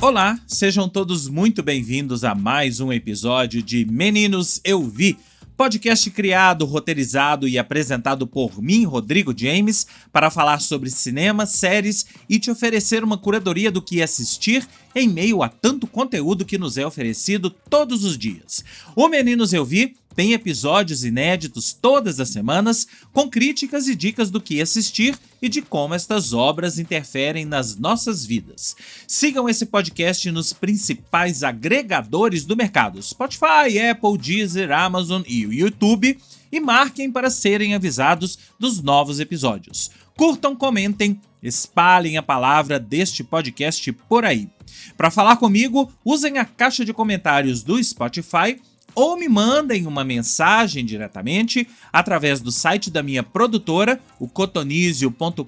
Olá, sejam todos muito bem-vindos a mais um episódio de Meninos Eu Vi, podcast criado, roteirizado e apresentado por mim, Rodrigo James, para falar sobre cinema, séries e te oferecer uma curadoria do que assistir em meio a tanto conteúdo que nos é oferecido todos os dias. O Meninos Eu Vi tem episódios inéditos todas as semanas, com críticas e dicas do que assistir e de como estas obras interferem nas nossas vidas. Sigam esse podcast nos principais agregadores do mercado: Spotify, Apple, Deezer, Amazon e o YouTube, e marquem para serem avisados dos novos episódios. Curtam, comentem, espalhem a palavra deste podcast por aí. Para falar comigo, usem a caixa de comentários do Spotify ou me mandem uma mensagem diretamente através do site da minha produtora, o cotonizio.com.br,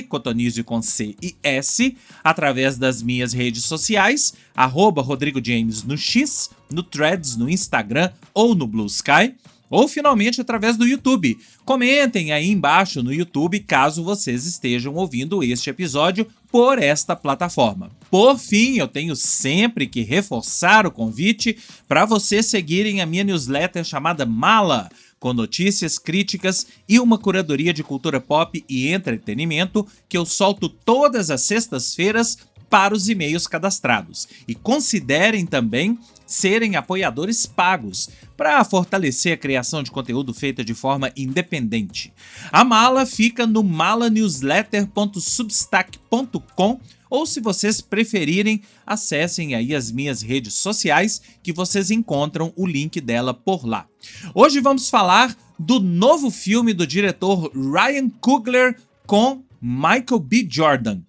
cotonizio com C e S, através das minhas redes sociais, @Rodrigo James no X, no Threads, no Instagram ou no Blue Sky, ou finalmente através do YouTube. Comentem aí embaixo no YouTube caso vocês estejam ouvindo este episódio por esta plataforma. Por fim, eu tenho sempre que reforçar o convite para vocês seguirem a minha newsletter chamada Mala, com notícias, críticas e uma curadoria de cultura pop e entretenimento que eu solto todas as sextas-feiras para os e-mails cadastrados. E considerem também serem apoiadores pagos para fortalecer a criação de conteúdo feita de forma independente. A Mala fica no malanewsletter.substack.com, ou se vocês preferirem, acessem aí as minhas redes sociais que vocês encontram o link dela por lá. Hoje vamos falar do novo filme do diretor Ryan Coogler com Michael B. Jordan,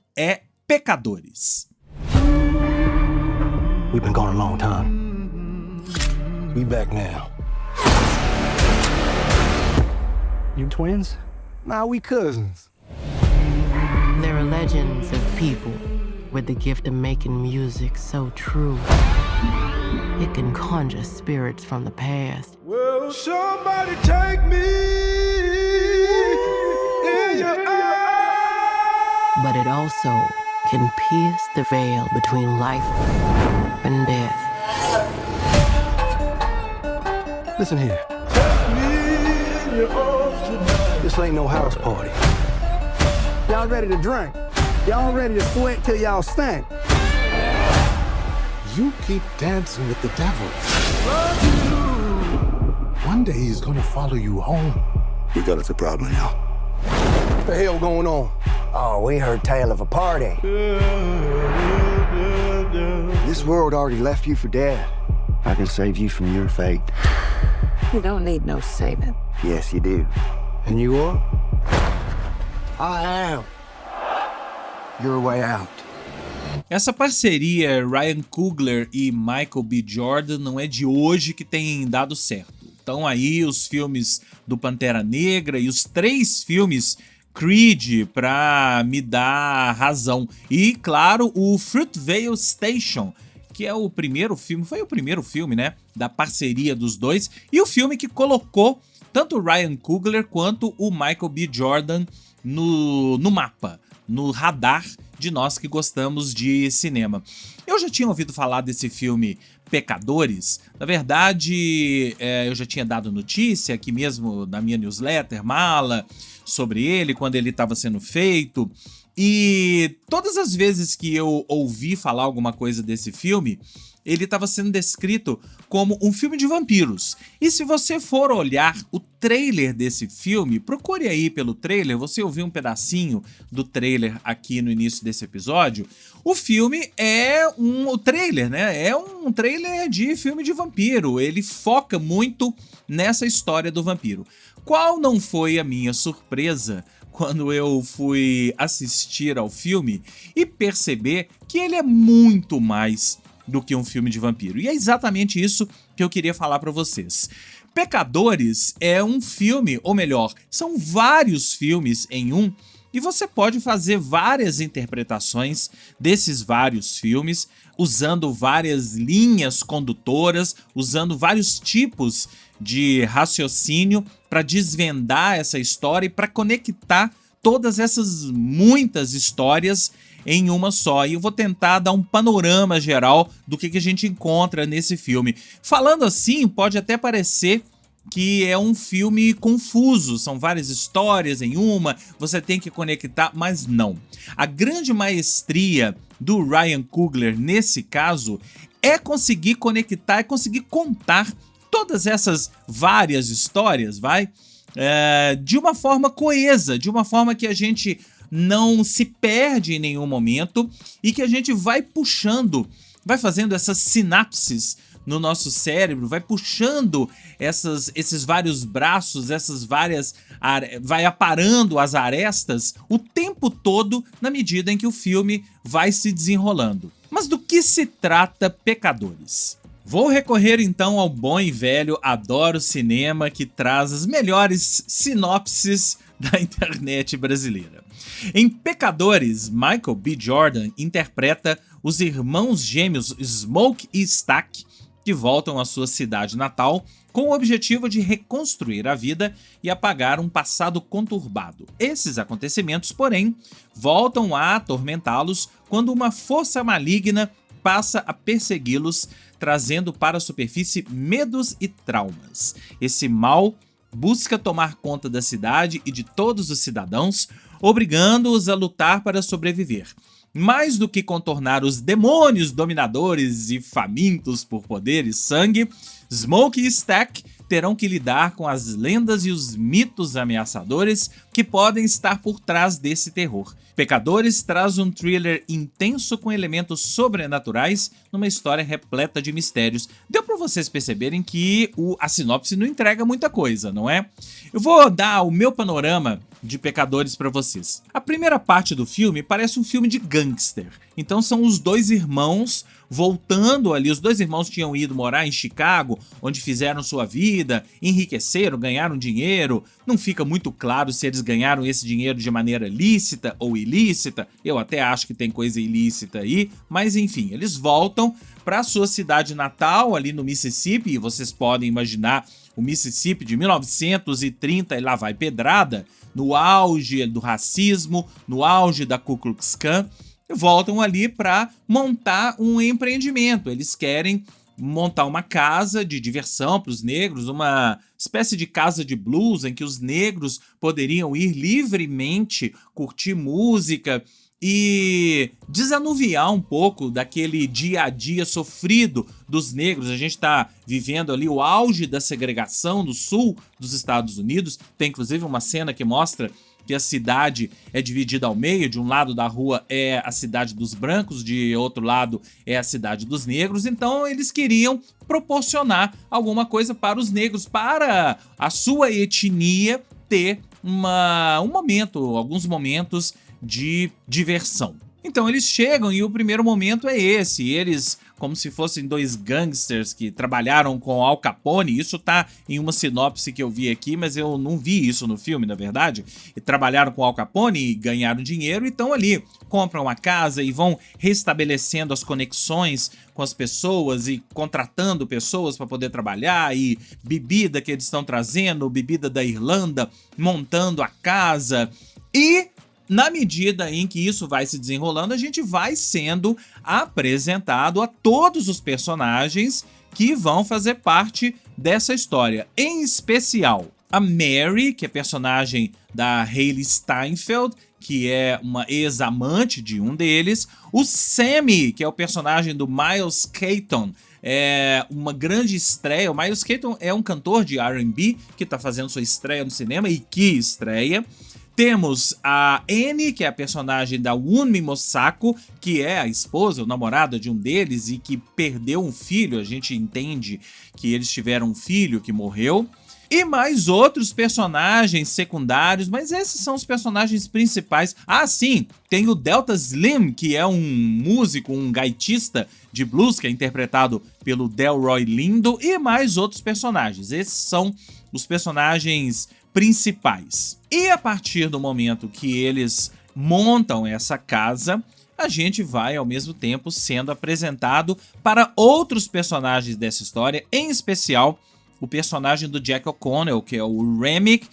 Pecadores. We've been gone a long time. We back now. You twins? Nah, we cousins. There are legends of people with the gift of making music so true. It can conjure spirits from the past. Will somebody take me in your eyes? But it also can pierce the veil between life and death. Listen here. This ain't no house party. Y'all ready to drink? Y'all ready to sweat till y'all stink? You keep dancing with the devil. One day he's gonna follow you home. We got us a problem now. What the hell going on? Oh, we heard tale of a party. This world already left you for dead. I can save you from your fate. You don't need no saving. Yes, you do. And you are? I am. Your way out. Essa parceria Ryan Coogler e Michael B. Jordan não é de hoje que tem dado certo. Então aí os filmes do Pantera Negra e os 3 filmes Creed para me dar razão. E claro, o Fruitvale Station, que é o primeiro filme, foi o primeiro filme, né, da parceria dos dois, e o filme que colocou tanto o Ryan Coogler quanto o Michael B. Jordan no mapa, no radar de nós que gostamos de cinema. Eu já tinha ouvido falar desse filme Pecadores. Na verdade, eu já tinha dado notícia aqui mesmo na minha newsletter, Mala, sobre ele, quando ele estava sendo feito. E todas as vezes que eu ouvi falar alguma coisa desse filme, ele estava sendo descrito como um filme de vampiros. E se você for olhar o trailer desse filme, procure aí pelo trailer, você ouviu um pedacinho do trailer aqui no início desse episódio. O filme o trailer, né? É um trailer de filme de vampiro. Ele foca muito nessa história do vampiro. Qual não foi a minha surpresa quando eu fui assistir ao filme e perceber que ele é muito mais do que um filme de vampiro. E é exatamente isso que eu queria falar para vocês. Pecadores é um filme, ou melhor, são vários filmes em um, e você pode fazer várias interpretações desses vários filmes, usando várias linhas condutoras, usando vários tipos de raciocínio para desvendar essa história e para conectar todas essas muitas histórias em uma só. E eu vou tentar dar um panorama geral do que a gente encontra nesse filme. Falando assim, pode até parecer que é um filme confuso, são várias histórias em uma, você tem que conectar, mas não. A grande maestria do Ryan Coogler nesse caso é conseguir conectar, é conseguir contar todas essas várias histórias, de uma forma coesa, de uma forma que a gente não se perde em nenhum momento e que a gente vai puxando, vai fazendo essas sinapses no nosso cérebro, vai puxando esses vários braços, vai aparando as arestas o tempo todo na medida em que o filme vai se desenrolando. Mas do que se trata Pecadores? Vou recorrer então ao bom e velho Adoro Cinema, que traz as melhores sinopses da internet brasileira. Em Pecadores, Michael B. Jordan interpreta os irmãos gêmeos Smoke e Stack, que voltam à sua cidade natal com o objetivo de reconstruir a vida e apagar um passado conturbado. Esses acontecimentos, porém, voltam a atormentá-los quando uma força maligna passa a persegui-los, trazendo para a superfície medos e traumas. Esse mal busca tomar conta da cidade e de todos os cidadãos, obrigando-os a lutar para sobreviver. Mais do que contornar os demônios dominadores e famintos por poder e sangue, Smoke e Stack terão que lidar com as lendas e os mitos ameaçadores que podem estar por trás desse terror. Pecadores traz um thriller intenso com elementos sobrenaturais numa história repleta de mistérios. Deu para vocês perceberem que a sinopse não entrega muita coisa, não é? Eu vou dar o meu panorama de Pecadores para vocês. A primeira parte do filme parece um filme de gangster. Então são os dois irmãos voltando ali. Os dois irmãos tinham ido morar em Chicago, onde fizeram sua vida, enriqueceram, ganharam dinheiro. Não fica muito claro se eles ganharam esse dinheiro de maneira lícita ou ilícita. Eu até acho que tem coisa ilícita aí, mas enfim, eles voltam para sua cidade natal ali no Mississippi, e vocês podem imaginar o Mississippi de 1930 e lá vai pedrada, no auge do racismo, no auge da Ku Klux Klan, e voltam ali para montar um empreendimento. Eles querem montar uma casa de diversão para os negros, uma espécie de casa de blues em que os negros poderiam ir livremente curtir música e desanuviar um pouco daquele dia a dia sofrido dos negros. A gente está vivendo ali o auge da segregação no sul dos Estados Unidos. Tem inclusive uma cena que mostra que a cidade é dividida ao meio. De um lado da rua é a cidade dos brancos, de outro lado é a cidade dos negros. Então eles queriam proporcionar alguma coisa para os negros, para a sua etnia ter alguns momentos de diversão. Então eles chegam e o primeiro momento é esse. Eles, como se fossem dois gangsters que trabalharam com Al Capone. Isso tá em uma sinopse que eu vi aqui, mas eu não vi isso no filme, na verdade. E trabalharam com Al Capone e ganharam dinheiro e estão ali. Compram uma casa e vão restabelecendo as conexões com as pessoas e contratando pessoas para poder trabalhar, e bebida que eles estão trazendo, bebida da Irlanda, montando a casa. E na medida em que isso vai se desenrolando, a gente vai sendo apresentado a todos os personagens que vão fazer parte dessa história. Em especial, a Mary, que é personagem da Hailee Steinfeld, que é uma ex-amante de um deles. O Sammy, que é o personagem do Miles Keaton, é uma grande estreia. O Miles Keaton é um cantor de R&B que está fazendo sua estreia no cinema, e que estreia. Temos a Annie, que é a personagem da Wunmi Mosaku, que é a esposa ou namorada de um deles e que perdeu um filho. A gente entende que eles tiveram um filho que morreu. E mais outros personagens secundários, mas esses são os personagens principais. Ah, sim, tem o Delta Slim, que é um músico, um gaitista de blues, que é interpretado pelo Delroy Lindo, e mais outros personagens. Esses são os personagens principais. E a partir do momento que eles montam essa casa, a gente vai ao mesmo tempo sendo apresentado para outros personagens dessa história, em especial o personagem do Jack O'Connell, que é o Remick,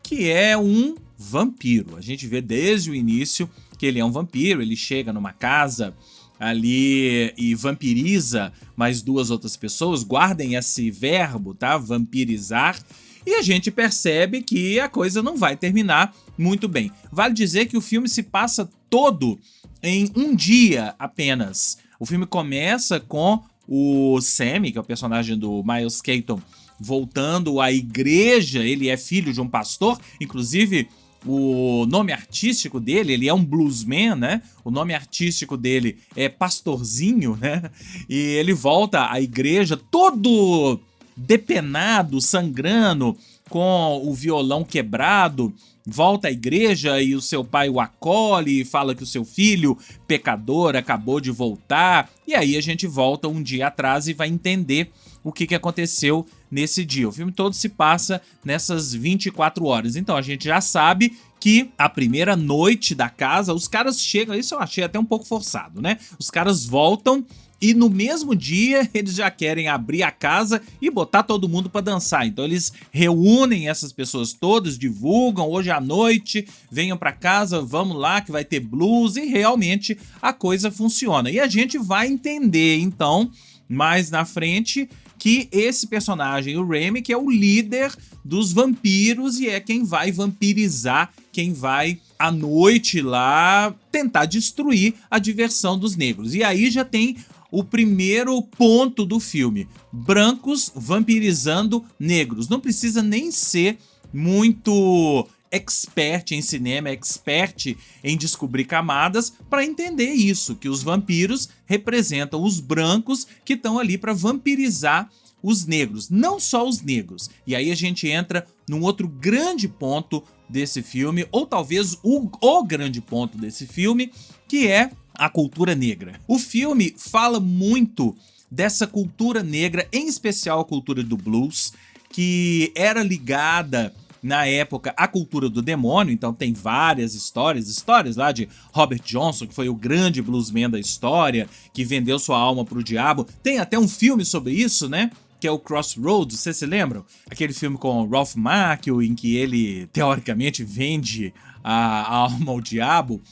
que é um vampiro. A gente vê desde o início que ele é um vampiro, ele chega numa casa ali e vampiriza mais 2 outras pessoas. Guardem esse verbo, tá? Vampirizar. E a gente percebe que a coisa não vai terminar muito bem. Vale dizer que o filme se passa todo em um dia apenas. O filme começa com o Sammy, que é o personagem do Miles Keaton, voltando à igreja. Ele é filho de um pastor, inclusive o nome artístico dele, ele é um bluesman, né? O nome artístico dele é Pastorzinho, né? E ele volta à igreja todo depenado, sangrando, com o violão quebrado, volta à igreja e o seu pai o acolhe e fala que o seu filho, pecador, acabou de voltar. E aí a gente volta um dia atrás e vai entender o que aconteceu nesse dia. O filme todo se passa nessas 24 horas. Então a gente já sabe que a primeira noite da casa, os caras chegam, isso eu achei até um pouco forçado, né? Os caras voltam e no mesmo dia eles já querem abrir a casa e botar todo mundo pra dançar. Então eles reúnem essas pessoas todas, divulgam, hoje à noite, venham pra casa, vamos lá que vai ter blues, e realmente a coisa funciona. E a gente vai entender então, mais na frente, que esse personagem, o Remy, que é o líder dos vampiros e é quem vai vampirizar, quem vai à noite lá tentar destruir a diversão dos negros. E aí já tem o primeiro ponto do filme: brancos vampirizando negros. Não precisa nem ser muito expert em cinema, expert em descobrir camadas para entender isso, que os vampiros representam os brancos que estão ali para vampirizar os negros, não só os negros. E aí a gente entra num outro grande ponto desse filme, ou talvez o grande ponto desse filme, que é a cultura negra. O filme fala muito dessa cultura negra, em especial a cultura do blues, que era ligada na época à cultura do demônio. Então tem várias histórias lá de Robert Johnson, que foi o grande bluesman da história, que vendeu sua alma pro diabo. Tem até um filme sobre isso, né? Que é o Crossroads, vocês se lembram? Aquele filme com o Ralph Macchio, em que ele, teoricamente, vende a alma ao diabo.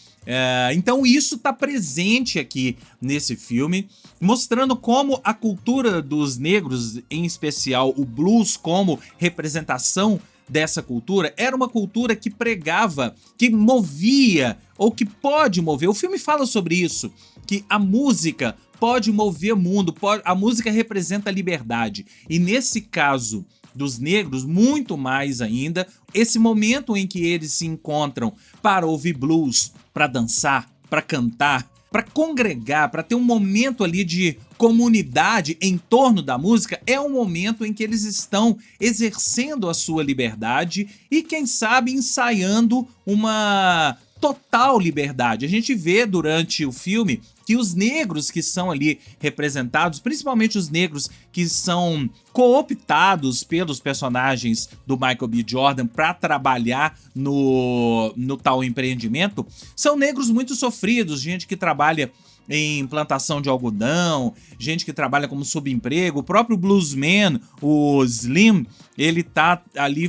Então isso tá presente aqui nesse filme, mostrando como a cultura dos negros, em especial o blues como representação dessa cultura, era uma cultura que pregava, que movia, ou que pode mover. O filme fala sobre isso, que a música pode mover o mundo, a música representa a liberdade. E nesse caso dos negros, muito mais ainda, esse momento em que eles se encontram para ouvir blues, para dançar, para cantar, para congregar, para ter um momento ali de comunidade em torno da música, é um momento em que eles estão exercendo a sua liberdade e, quem sabe, ensaiando uma total liberdade. A gente vê durante o filme que os negros que são ali representados, principalmente os negros que são cooptados pelos personagens do Michael B. Jordan para trabalhar no tal empreendimento, são negros muito sofridos, gente que trabalha em plantação de algodão, gente que trabalha como subemprego. O próprio bluesman, o Slim, ele tá ali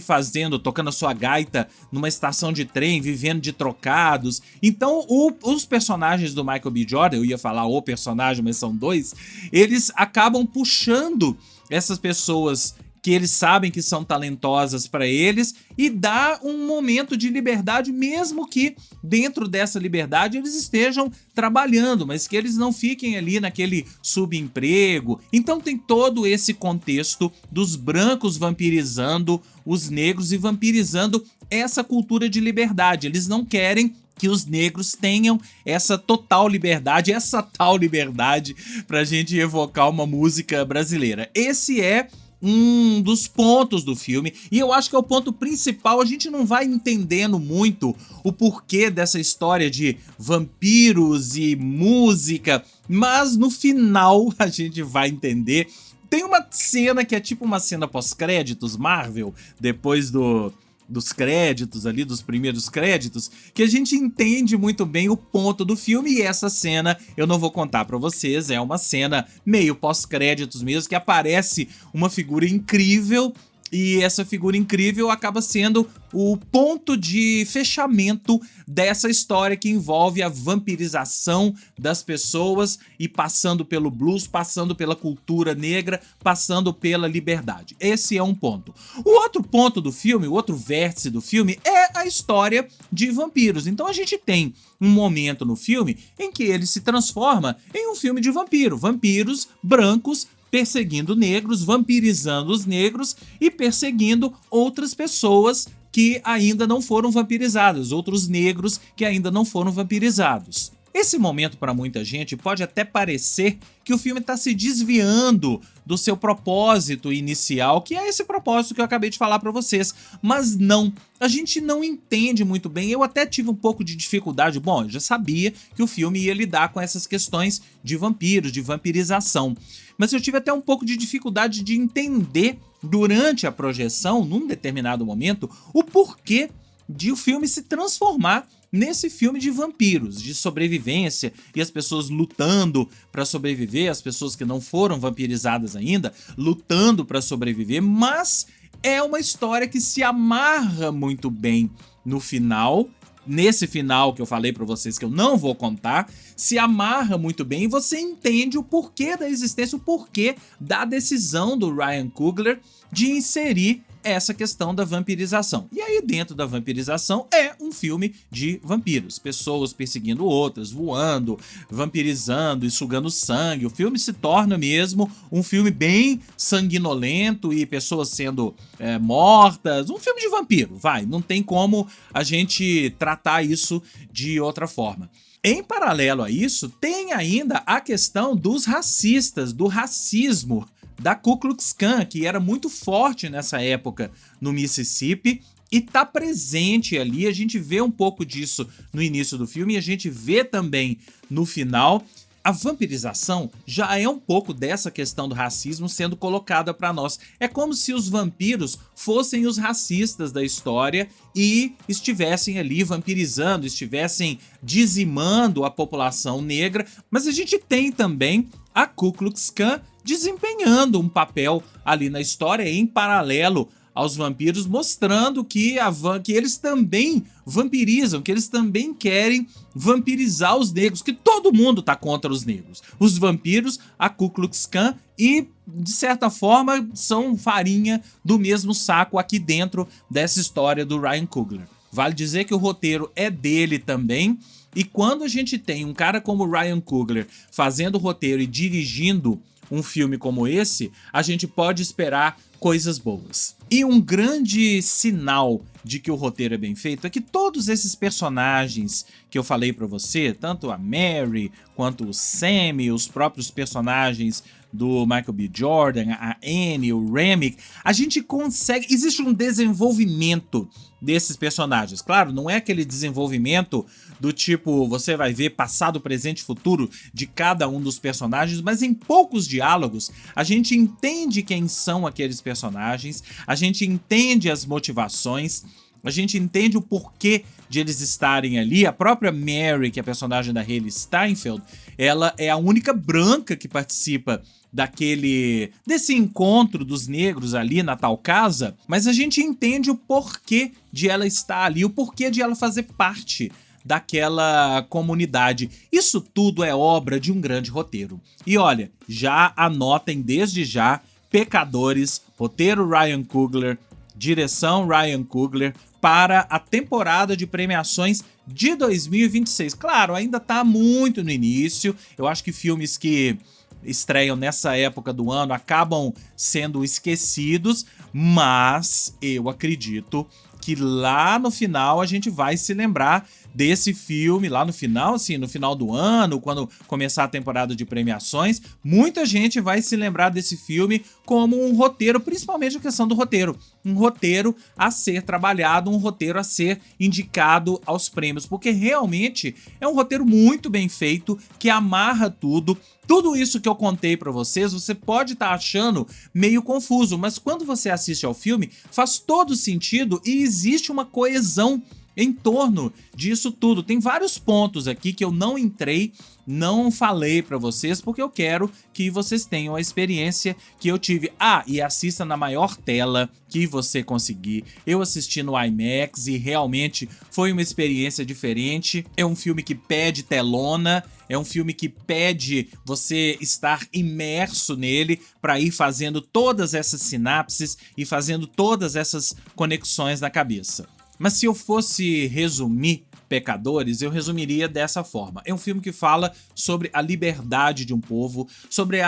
tocando a sua gaita numa estação de trem, vivendo de trocados. Então os personagens do Michael B. Jordan, eu ia falar o personagem, mas são dois, eles acabam puxando essas pessoas que eles sabem que são talentosas para eles e dá um momento de liberdade, mesmo que dentro dessa liberdade eles estejam trabalhando, mas que eles não fiquem ali naquele subemprego. Então tem todo esse contexto dos brancos vampirizando os negros e vampirizando essa cultura de liberdade. Eles não querem que os negros tenham essa total liberdade, essa tal liberdade, pra gente evocar uma música brasileira. Esse é um dos pontos do filme, e eu acho que é o ponto principal. A gente não vai entendendo muito o porquê dessa história de vampiros e música, mas no final a gente vai entender. Tem uma cena que é tipo uma cena pós-créditos Marvel, depois dos créditos ali, dos primeiros créditos, que a gente entende muito bem o ponto do filme. E essa cena eu não vou contar pra vocês, é uma cena meio pós-créditos mesmo, que aparece uma figura incrível E essa figura incrível acaba sendo o ponto de fechamento dessa história que envolve a vampirização das pessoas e passando pelo blues, passando pela cultura negra, passando pela liberdade. Esse é um ponto. O outro ponto do filme, o outro vértice do filme é a história de vampiros. Então a gente tem um momento no filme em que ele se transforma em um filme de vampiro. Vampiros brancos perseguindo negros, vampirizando os negros e perseguindo outras pessoas que ainda não foram vampirizadas, outros negros que ainda não foram vampirizados. Esse momento, para muita gente, pode até parecer que o filme está se desviando do seu propósito inicial, que é esse propósito que eu acabei de falar para vocês, mas não, a gente não entende muito bem. Eu até tive um pouco de dificuldade, bom, eu já sabia que o filme ia lidar com essas questões de vampiros, de vampirização, mas eu tive até um pouco de dificuldade de entender durante a projeção, num determinado momento, o porquê de o filme se transformar nesse filme de vampiros, de sobrevivência e as pessoas lutando para sobreviver, as pessoas que não foram vampirizadas ainda, lutando para sobreviver, mas é uma história que se amarra muito bem no final. Nesse final que eu falei pra vocês que eu não vou contar, se amarra muito bem e você entende o porquê da existência, o porquê da decisão do Ryan Coogler de inserir essa questão da vampirização. E aí dentro da vampirização é um filme de vampiros, pessoas perseguindo outras, voando, vampirizando e sugando sangue. O filme se torna mesmo um filme bem sanguinolento e pessoas sendo mortas, um filme de vampiro, não tem como a gente tratar isso de outra forma. Em paralelo a isso, tem ainda a questão dos racistas, do racismo da Ku Klux Klan, que era muito forte nessa época no Mississippi e tá presente ali. A gente vê um pouco disso no início do filme e a gente vê também no final. A vampirização já é um pouco dessa questão do racismo sendo colocada para nós. É como se os vampiros fossem os racistas da história e estivessem ali vampirizando, estivessem dizimando a população negra, mas a gente tem também a Ku Klux Klan desempenhando um papel ali na história em paralelo aos vampiros, mostrando que eles também vampirizam, que eles também querem vampirizar os negros, que todo mundo tá contra os negros. Os vampiros, a Ku Klux Klan e, de certa forma, são farinha do mesmo saco aqui dentro dessa história do Ryan Coogler. Vale dizer que o roteiro é dele também, e quando a gente tem um cara como o Ryan Coogler fazendo o roteiro e dirigindo um filme como esse, a gente pode esperar coisas boas. E um grande sinal de que o roteiro é bem feito é que todos esses personagens que eu falei pra você, tanto a Mary quanto o Sammy, os próprios personagens do Michael B. Jordan, a Annie, o Remick, a gente consegue... Existe um desenvolvimento desses personagens. Claro, não é aquele desenvolvimento do tipo, você vai ver passado, presente e futuro de cada um dos personagens, mas em poucos diálogos a gente entende quem são aqueles personagens, a gente entende as motivações, a gente entende o porquê de eles estarem ali. A própria Mary, que é a personagem da Hailee Steinfeld, ela é a única branca que participa desse encontro dos negros ali na tal casa, mas a gente entende o porquê de ela estar ali, o porquê de ela fazer parte daquela comunidade. Isso tudo é obra de um grande roteiro. E olha, já anotem desde já, Pecadores, roteiro Ryan Coogler, direção Ryan Coogler, para a temporada de premiações de 2026. Claro, ainda tá muito no início, eu acho que filmes que estreiam nessa época do ano acabam sendo esquecidos, mas eu acredito que lá no final a gente vai se lembrar desse filme, lá no final, assim, no final do ano, quando começar a temporada de premiações, muita gente vai se lembrar desse filme como um roteiro, principalmente a questão do roteiro, um roteiro a ser trabalhado, um roteiro a ser indicado aos prêmios, porque realmente é um roteiro muito bem feito, que amarra tudo. Tudo isso que eu contei pra vocês, você pode estar achando meio confuso, mas quando você assiste ao filme, faz todo sentido e existe uma coesão em torno disso tudo. Tem vários pontos aqui que eu não entrei, não falei pra vocês, porque eu quero que vocês tenham a experiência que eu tive. E assista na maior tela que você conseguir. Eu assisti no IMAX e realmente foi uma experiência diferente. É um filme que pede telona, é um filme que pede você estar imerso nele para ir fazendo todas essas sinapses e fazendo todas essas conexões na cabeça. Mas se eu fosse resumir Pecadores, eu resumiria dessa forma. É um filme que fala sobre a liberdade de um povo, sobre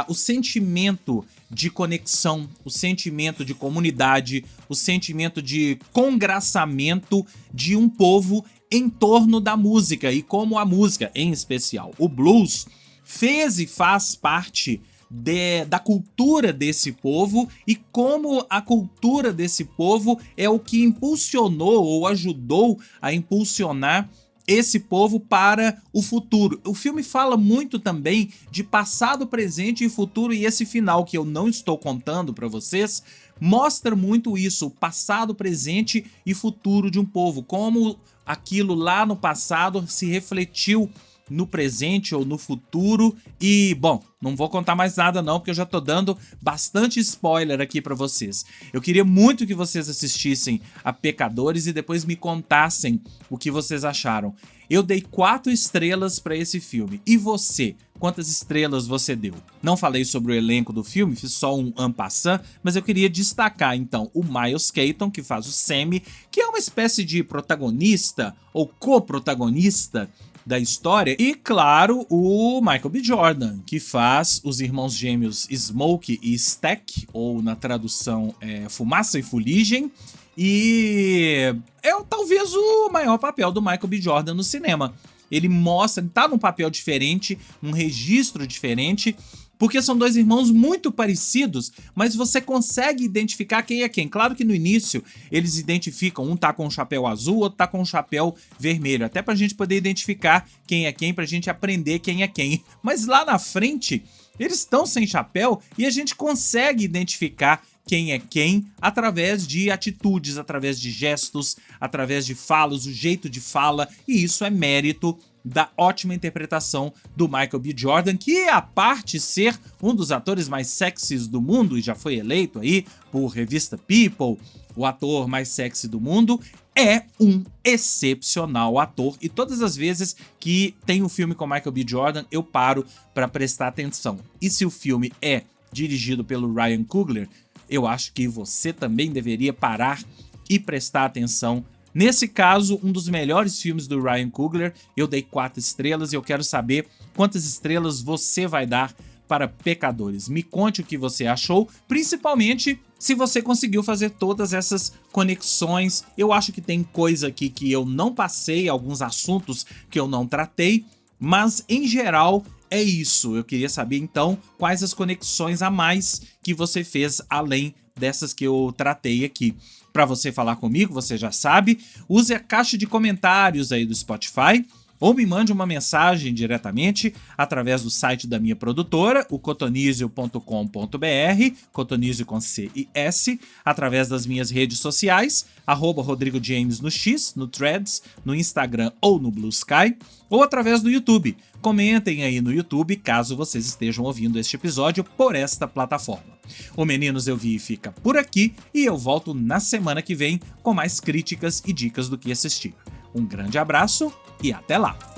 o sentimento de conexão, o sentimento de comunidade, o sentimento de congraçamento de um povo em torno da música e como a música, em especial o blues, fez e faz parte da cultura desse povo e como a cultura desse povo é o que impulsionou ou ajudou a impulsionar esse povo para o futuro. O filme fala muito também de passado, presente e futuro, e esse final que eu não estou contando para vocês mostra muito isso, o passado, presente e futuro de um povo, como aquilo lá no passado se refletiu no presente ou no futuro. E, bom, não vou contar mais nada não, porque eu já tô dando bastante spoiler aqui pra vocês. Eu queria muito que vocês assistissem a Pecadores e depois me contassem o que vocês acharam. Eu dei 4 estrelas pra esse filme. E você? Quantas estrelas você deu? Não falei sobre o elenco do filme, fiz só um en passant, mas eu queria destacar então o Miles Keaton, que faz o Sammy, que é uma espécie de protagonista ou co-protagonista da história, e claro, o Michael B. Jordan, que faz os irmãos gêmeos Smoke e Stack, ou na tradução Fumaça e Fuligem, e é talvez o maior papel do Michael B. Jordan no cinema. Ele mostra, ele tá num papel diferente, num registro diferente, porque são dois irmãos muito parecidos, mas você consegue identificar quem é quem. Claro que no início eles identificam, um tá com um chapéu azul, outro tá com um chapéu vermelho, até pra gente poder identificar quem é quem, pra gente aprender quem é quem. Mas lá na frente, eles estão sem chapéu e a gente consegue identificar quem é quem através de atitudes, através de gestos, através de falas, o jeito de fala, e isso é mérito da ótima interpretação do Michael B. Jordan, que a parte ser um dos atores mais sexys do mundo, e já foi eleito aí por revista People, o ator mais sexy do mundo, é um excepcional ator, e todas as vezes que tem um filme com Michael B. Jordan, eu paro para prestar atenção. E se o filme é dirigido pelo Ryan Coogler, eu acho que você também deveria parar e prestar atenção. Nesse caso, um dos melhores filmes do Ryan Coogler, eu dei 4 estrelas e eu quero saber quantas estrelas você vai dar para Pecadores. Me conte o que você achou, principalmente se você conseguiu fazer todas essas conexões. Eu acho que tem coisa aqui que eu não passei, alguns assuntos que eu não tratei, mas em geral é isso. Eu queria saber então quais as conexões a mais que você fez além dessas que eu tratei aqui. Para você falar comigo, você já sabe, use a caixa de comentários aí do Spotify ou me mande uma mensagem diretamente através do site da minha produtora, o cotonizio.com.br, cotonizio com C e S, através das minhas redes sociais, @Rodrigo James no X, no Threads, no Instagram ou no Blue Sky, ou através do YouTube. Comentem aí no YouTube caso vocês estejam ouvindo este episódio por esta plataforma. O Meninos Eu Vi fica por aqui e eu volto na semana que vem com mais críticas e dicas do que assistir. Um grande abraço e até lá!